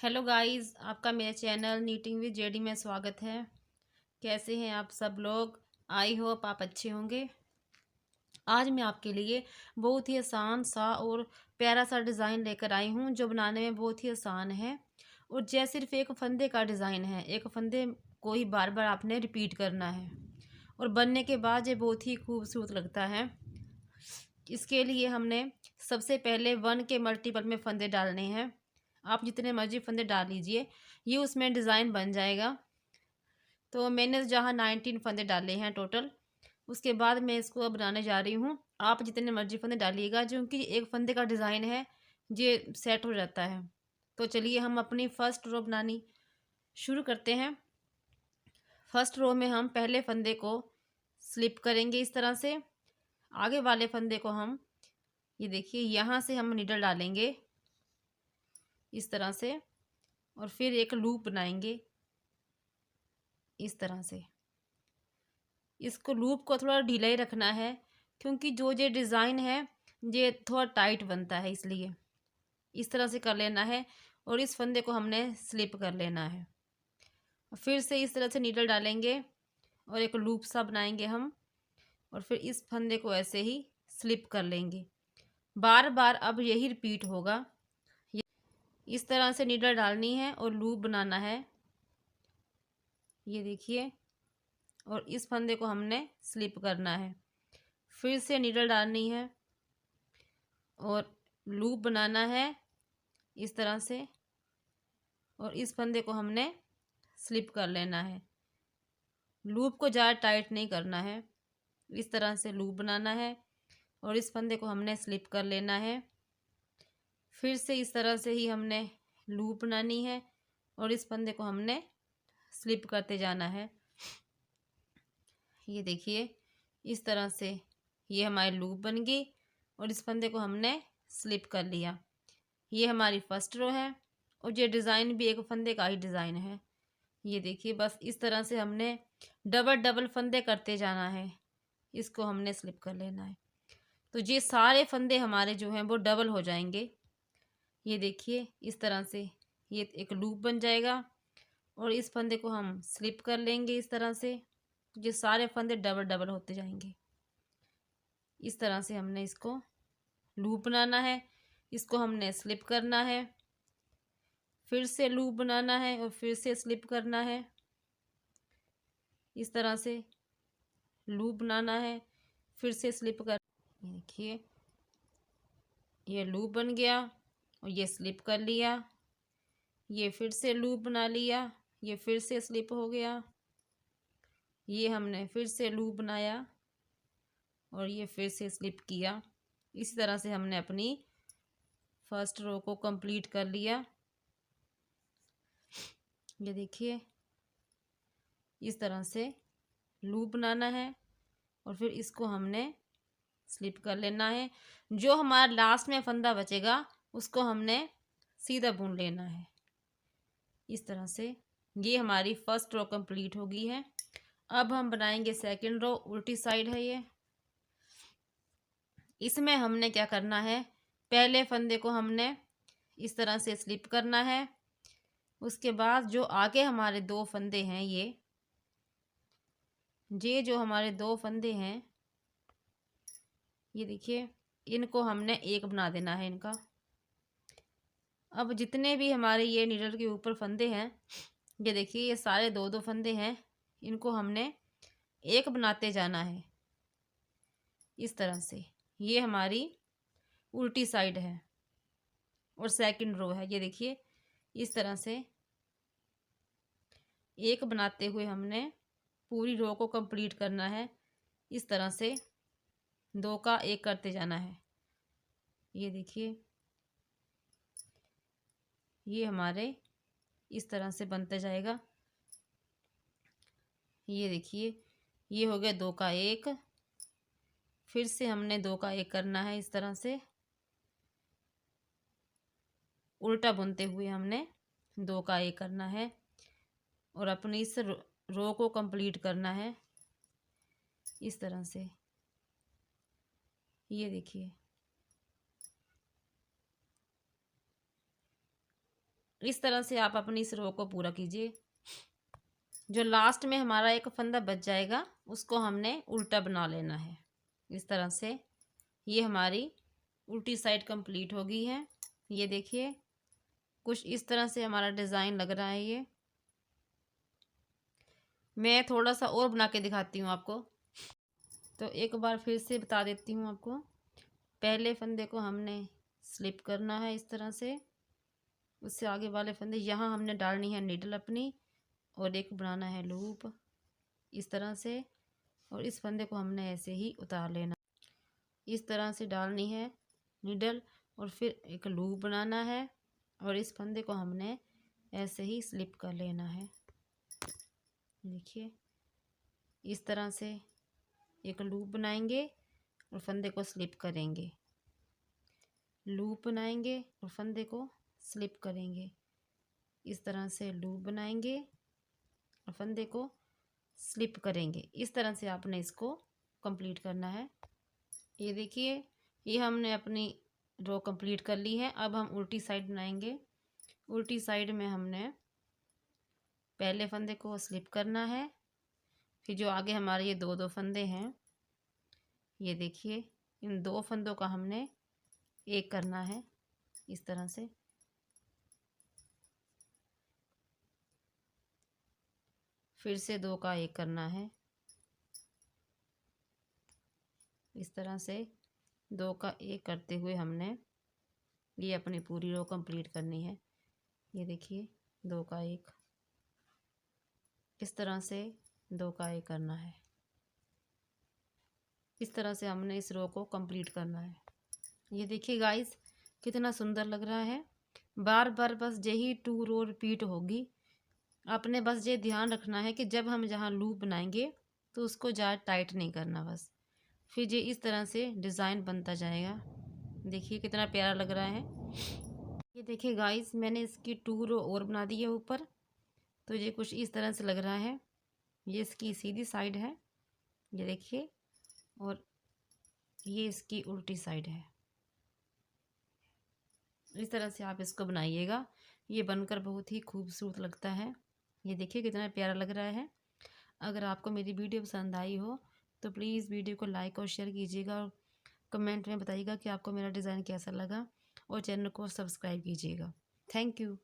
Hello guys, आपका मेरे channel knitting with JD में स्वागत है। कैसे हैं आप सब लोग? आई होप आप अच्छे होंगे। आज मैं आपके लिए बहुत ही आसान सा और प्यारा सा डिज़ाइन लेकर आई हूँ जो बनाने में बहुत ही आसान है। और यह सिर्फ एक फंदे का डिज़ाइन है। एक फंदे को ही बार बार आपने रिपीट करना है और बनने के बाद ये बहुत ही खूबसूरत लगता है। इसके लिए हमने सबसे पहले 1 के मल्टीपल में फंदे डालने हैं। आप जितने मर्जी फंदे डाल लीजिए, ये उसमें डिज़ाइन बन जाएगा। तो मैंने जहाँ 19 फंदे डाले हैं टोटल। उसके बाद मैं इसको अब बनाने जा रही हूँ। आप जितने मर्जी फंदे डालिएगा, क्योंकि एक फंदे का डिज़ाइन है, ये सेट हो जाता है। तो चलिए हम अपनी फर्स्ट रो बनानी शुरू करते हैं। फर्स्ट रो में हम पहले फंदे को स्लिप करेंगे इस तरह से। आगे वाले फंदे को हम, ये देखिए, यहाँ से हम नीडल डालेंगे इस तरह से और फिर एक लूप बनाएंगे इस तरह से। इसको लूप को थोड़ा ढीला ही रखना है, क्योंकि जो ये डिज़ाइन है ये थोड़ा टाइट बनता है, इसलिए इस तरह से कर लेना है। और इस फंदे को हमने स्लिप कर लेना है। फिर से इस तरह से नीडल डालेंगे और एक लूप सा बनाएंगे हम, और फिर इस फंदे को ऐसे ही स्लिप कर लेंगे। बार बार अब यही रिपीट होगा। इस तरह से नीडल डालनी है और लूप बनाना है, ये देखिए। और इस फंदे को हमने स्लिप करना है। फिर से नीडल डालनी है और लूप बनाना है इस तरह से, और इस फंदे को हमने स्लिप कर लेना है। लूप को ज़्यादा टाइट नहीं करना है, इस तरह से लूप बनाना है और इस फंदे को हमने स्लिप कर लेना है। फिर से इस तरह से ही हमने लूप बनानी है और इस फंदे को हमने स्लिप करते जाना है, ये देखिए। इस तरह से ये हमारी लूप बन गई और इस फंदे को हमने स्लिप कर लिया। ये हमारी फर्स्ट रो है और ये डिज़ाइन भी एक फंदे का ही डिज़ाइन है, ये देखिए। बस इस तरह से हमने डबल डबल फंदे करते जाना है, इसको हमने स्लिप कर लेना है। तो ये सारे फंदे हमारे जो हैं वो डबल हो जाएंगे, ये देखिए। इस तरह से ये एक लूप बन जाएगा और इस फंदे को हम स्लिप कर लेंगे इस तरह से। ये सारे फंदे डबल डबल होते जाएंगे। इस तरह से हमने इसको लूप बनाना है, इसको हमने स्लिप करना है, फिर से लूप बनाना है और फिर से स्लिप करना है। इस तरह से लूप बनाना है, फिर से स्लिप कर, ये देखिए, ये लूप बन गया और ये स्लिप कर लिया। ये फिर से लूप बना लिया, ये फिर से स्लिप हो गया। ये हमने फिर से लूप बनाया और ये फिर से स्लिप किया। इसी तरह से हमने अपनी फर्स्ट रो को कंप्लीट कर लिया, ये देखिए। इस तरह से लूप बनाना है और फिर इसको हमने स्लिप कर लेना है। जो हमारा लास्ट में फंदा बचेगा उसको हमने सीधा बुन लेना है इस तरह से। ये हमारी फर्स्ट रो कंप्लीट हो गई है। अब हम बनाएंगे सेकंड रो, उल्टी साइड है ये। इसमें हमने क्या करना है, पहले फंदे को हमने इस तरह से स्लिप करना है। उसके बाद जो आगे हमारे 2 फंदे हैं, ये जो हमारे 2 फंदे हैं, ये देखिए, इनको हमने एक बना देना है इनका। अब जितने भी हमारे ये नीडल के ऊपर फंदे हैं, ये देखिए, ये सारे 2-2 फंदे हैं, इनको हमने एक बनाते जाना है इस तरह से। ये हमारी उल्टी साइड है और सेकंड रो है, ये देखिए। इस तरह से एक बनाते हुए हमने पूरी रो को कंप्लीट करना है। इस तरह से 2 का 1 करते जाना है, ये देखिए। ये हमारे इस तरह से बनते जाएगा, ये देखिए। ये हो गया 2 का 1। फिर से हमने 2 का 1 करना है इस तरह से, उल्टा बुनते हुए हमने 2 का 1 करना है और अपनी इस रो को कंप्लीट करना है इस तरह से, ये देखिए। इस तरह से आप अपनी इस रो को पूरा कीजिए। जो लास्ट में हमारा एक फंदा बच जाएगा उसको हमने उल्टा बना लेना है। इस तरह से ये हमारी उल्टी साइड कंप्लीट हो गई है। ये देखिए कुछ इस तरह से हमारा डिज़ाइन लग रहा है। ये मैं थोड़ा सा और बना के दिखाती हूँ आपको। तो एक बार फिर से बता देती हूँ आपको। पहले फंदे को हमने स्लिप करना है इस तरह से, उससे आगे वाले फंदे यहाँ हमने डालनी है नीडल अपनी, और एक बनाना है लूप इस तरह से, और इस फंदे को हमने ऐसे ही उतार लेना। इस तरह से डालनी है नीडल और फिर एक लूप बनाना है, और इस फंदे को हमने ऐसे ही स्लिप कर लेना है। देखिए इस तरह से एक लूप बनाएंगे और फंदे को स्लिप करेंगे, लूप बनाएंगे और फंदे को स्लिप करेंगे। इस तरह से लूप बनाएंगे और फंदे को स्लिप करेंगे। इस तरह से आपने इसको कंप्लीट करना है। ये देखिए ये हमने अपनी रो कंप्लीट कर ली है। अब हम उल्टी साइड बनाएंगे। उल्टी साइड में हमने पहले फंदे को स्लिप करना है, फिर जो आगे हमारे ये दो फंदे हैं, ये देखिए इन दो फंदों का हमने एक करना है इस तरह से। फिर से दो का एक करना है इस तरह से। दो का एक करते हुए हमने ये अपनी पूरी रो कंप्लीट करनी है। ये देखिए दो का एक, इस तरह से दो का एक करना है। इस तरह से हमने इस रो को कंप्लीट करना है। ये देखिए गाइस कितना सुंदर लग रहा है। बार बार बस यही 2 रो रिपीट होगी। आपने बस ये ध्यान रखना है कि जब हम जहाँ लूप बनाएंगे तो उसको ज़्यादा टाइट नहीं करना बस। फिर ये इस तरह से डिज़ाइन बनता जाएगा। देखिए कितना प्यारा लग रहा है। ये देखिए गाइस मैंने इसकी 2 रो और बना दी है ऊपर, तो ये कुछ इस तरह से लग रहा है। ये इसकी सीधी साइड है ये देखिए, और ये इसकी उल्टी साइड है। इस तरह से आप इसको बनाइएगा, ये बनकर बहुत ही खूबसूरत लगता है। ये देखिए कितना प्यारा लग रहा है। अगर आपको मेरी वीडियो पसंद आई हो तो प्लीज़ वीडियो को लाइक और शेयर कीजिएगा, और कमेंट में बताइएगा कि आपको मेरा डिज़ाइन कैसा लगा, और चैनल को सब्सक्राइब कीजिएगा। Thank you.